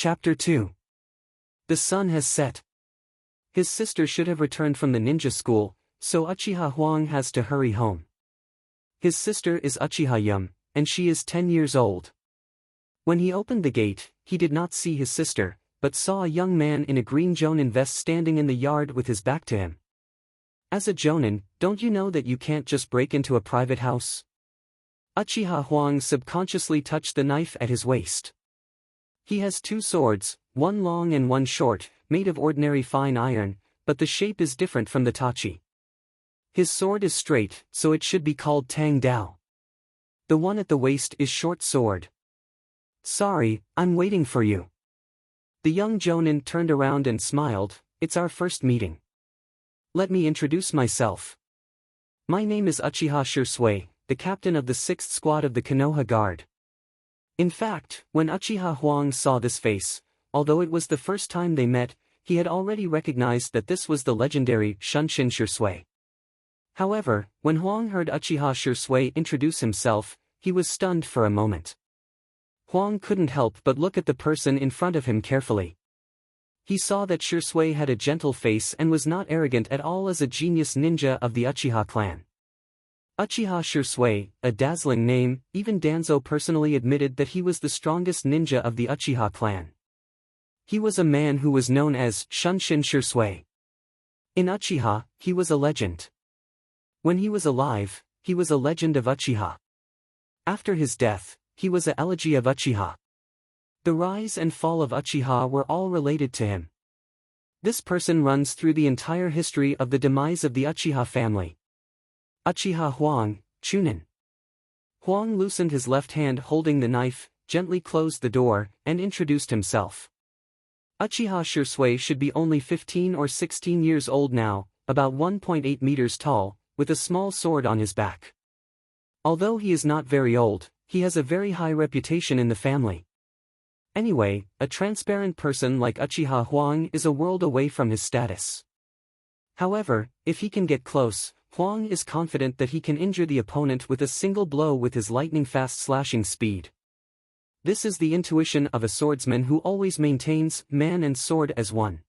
Chapter 2. The sun has set. His sister should have returned from the ninja school, so Uchiha Huang has to hurry home. His sister is Uchiha Yum, and she is 10 years old. When he opened the gate, he did not see his sister, but saw a young man in a green jonin vest standing in the yard with his back to him. As a jonin, don't you know that you can't just break into a private house? Uchiha Huang subconsciously touched the knife at his waist. He has two swords, one long and one short, made of ordinary fine iron, but the shape is different from the tachi. His sword is straight, so it should be called Tang Dao. The one at the waist is short sword. Sorry, I'm waiting for you. The young jonin turned around and smiled. It's our first meeting. Let me introduce myself. My name is Uchiha Shisui, the captain of the 6th squad of the Konoha Guard. In fact, when Uchiha Huang saw this face, although it was the first time they met, he had already recognized that this was the legendary Shunshin Shisui. However, when Huang heard Uchiha Shisui introduce himself, he was stunned for a moment. Huang couldn't help but look at the person in front of him carefully. He saw that Shisui had a gentle face and was not arrogant at all as a genius ninja of the Uchiha clan. Uchiha Shisui, a dazzling name, even Danzo personally admitted that he was the strongest ninja of the Uchiha clan. He was a man who was known as Shunshin Shisui. In Uchiha, he was a legend. When he was alive, he was a legend of Uchiha. After his death, he was a elegy of Uchiha. The rise and fall of Uchiha were all related to him. This person runs through the entire history of the demise of the Uchiha family. Uchiha Huang, Chunin. Huang loosened his left hand holding the knife, gently closed the door, and introduced himself. Uchiha Shisui should be only 15 or 16 years old now, about 1.8 meters tall, with a small sword on his back. Although he is not very old, he has a very high reputation in the family. Anyway, a transparent person like Uchiha Huang is a world away from his status. However, if he can get close, Huang is confident that he can injure the opponent with a single blow with his lightning-fast slashing speed. This is the intuition of a swordsman who always maintains man and sword as one.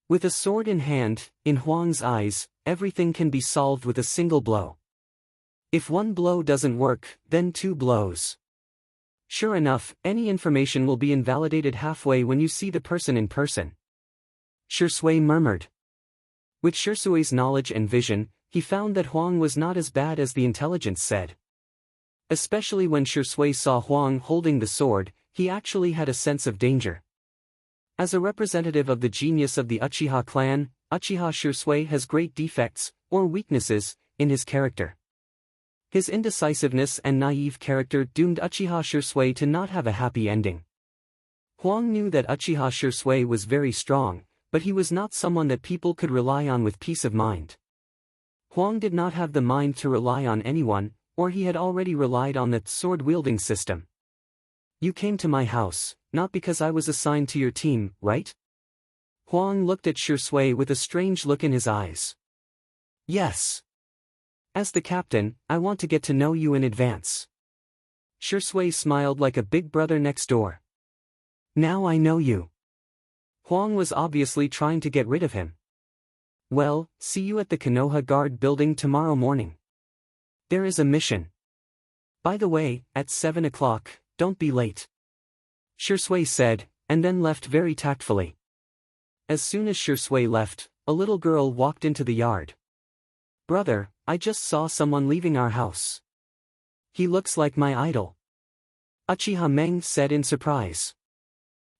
With a sword in hand, in Huang's eyes, everything can be solved with a single blow. If one blow doesn't work, then two blows. Sure enough, any information will be invalidated halfway when you see the person in person. Shisui murmured. With Shisui's knowledge and vision, he found that Huang was not as bad as the intelligence said. Especially when Shisui saw Huang holding the sword, he actually had a sense of danger. As a representative of the genius of the Uchiha clan, Uchiha Shisui has great defects, or weaknesses, in his character. His indecisiveness and naive character doomed Uchiha Shisui to not have a happy ending. Huang knew that Uchiha Shisui was very strong, but he was not someone that people could rely on with peace of mind. Huang did not have the mind to rely on anyone, or he had already relied on the sword-wielding system. You came to my house, not because I was assigned to your team, right? Huang looked at Shisui with a strange look in his eyes. Yes. As the captain, I want to get to know you in advance. Shisui smiled like a big brother next door. Now I know you. Huang was obviously trying to get rid of him. Well, see you at the Konoha Guard building tomorrow morning. There is a mission. By the way, at 7 o'clock, don't be late. Shisui said, and then left very tactfully. As soon as Shisui left, a little girl walked into the yard. Brother, I just saw someone leaving our house. He looks like my idol. Uchiha Meng said in surprise.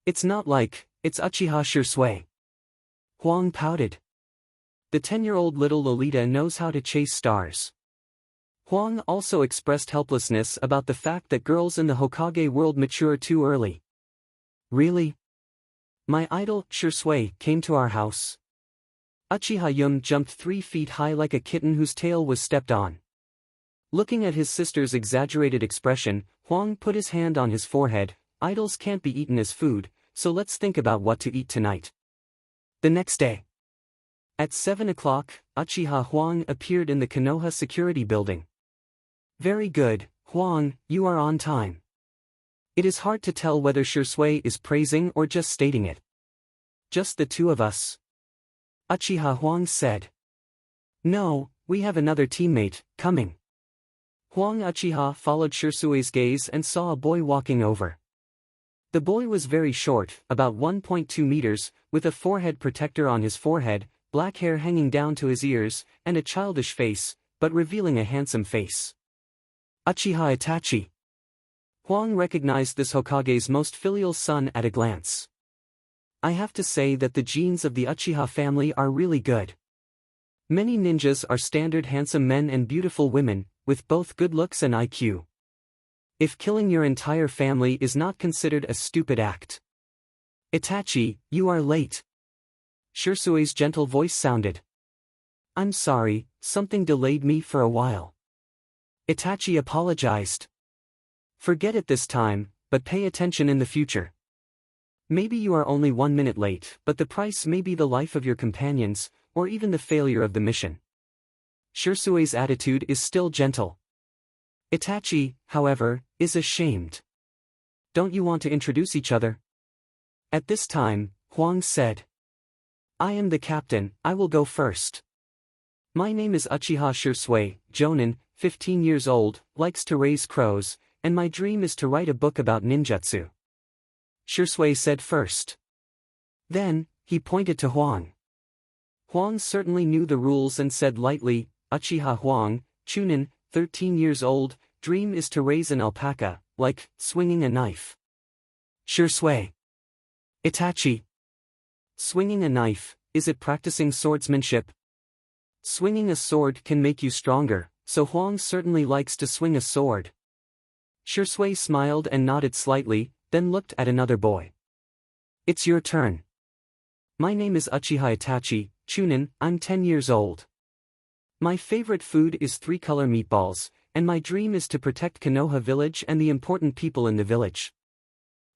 It's not like, it's Uchiha Shisui. Huang pouted. The 10-year-old little Lolita knows how to chase stars. Huang also expressed helplessness about the fact that girls in the Hokage world mature too early. Really? My idol, Shisui, came to our house. Uchiha Yum jumped 3 feet high like a kitten whose tail was stepped on. Looking at his sister's exaggerated expression, Huang put his hand on his forehead. Idols can't be eaten as food, so let's think about what to eat tonight. The next day. At 7 o'clock, Uchiha Huang appeared in the Konoha security building. Very good, Huang, you are on time. It is hard to tell whether Shisui is praising or just stating it. Just the two of us? Uchiha Huang said. No, we have another teammate, coming. Huang Uchiha followed Shisui's gaze and saw a boy walking over. The boy was very short, about 1.2 meters, with a forehead protector on his forehead, black hair hanging down to his ears, and a childish face, but revealing a handsome face. Uchiha Itachi. Huang recognized this Hokage's most filial son at a glance. I have to say that the genes of the Uchiha family are really good. Many ninjas are standard handsome men and beautiful women, with both good looks and IQ. If killing your entire family is not considered a stupid act. Itachi, you are late. Shisui's gentle voice sounded. I'm sorry, something delayed me for a while. Itachi apologized. Forget it this time, but pay attention in the future. Maybe you are only 1 minute late, but the price may be the life of your companions, or even the failure of the mission. Shisui's attitude is still gentle. Itachi, however, is ashamed. Don't you want to introduce each other? At this time, Huang said. I am the captain, I will go first. My name is Uchiha Shisui, Jonin, 15 years old, likes to raise crows, and my dream is to write a book about ninjutsu. Shisui said first. Then, he pointed to Huang. Huang certainly knew the rules and said lightly, Uchiha Huang, Chunin, 13 years old, dream is to raise an alpaca, like, swinging a knife. Shisui. Itachi. Swinging a knife, is it practicing swordsmanship? Swinging a sword can make you stronger, so Huang certainly likes to swing a sword. Shisui smiled and nodded slightly, then looked at another boy. It's your turn. My name is Uchiha Itachi, Chunin, I'm 10 years old. My favorite food is 3-color meatballs, and my dream is to protect Konoha village and the important people in the village.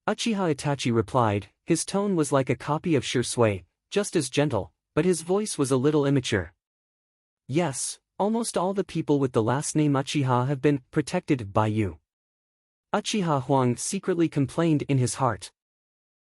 Uchiha Itachi replied, his tone was like a copy of Shisui, just as gentle, but his voice was a little immature. Yes, almost all the people with the last name Uchiha have been protected by you. Uchiha Huang secretly complained in his heart.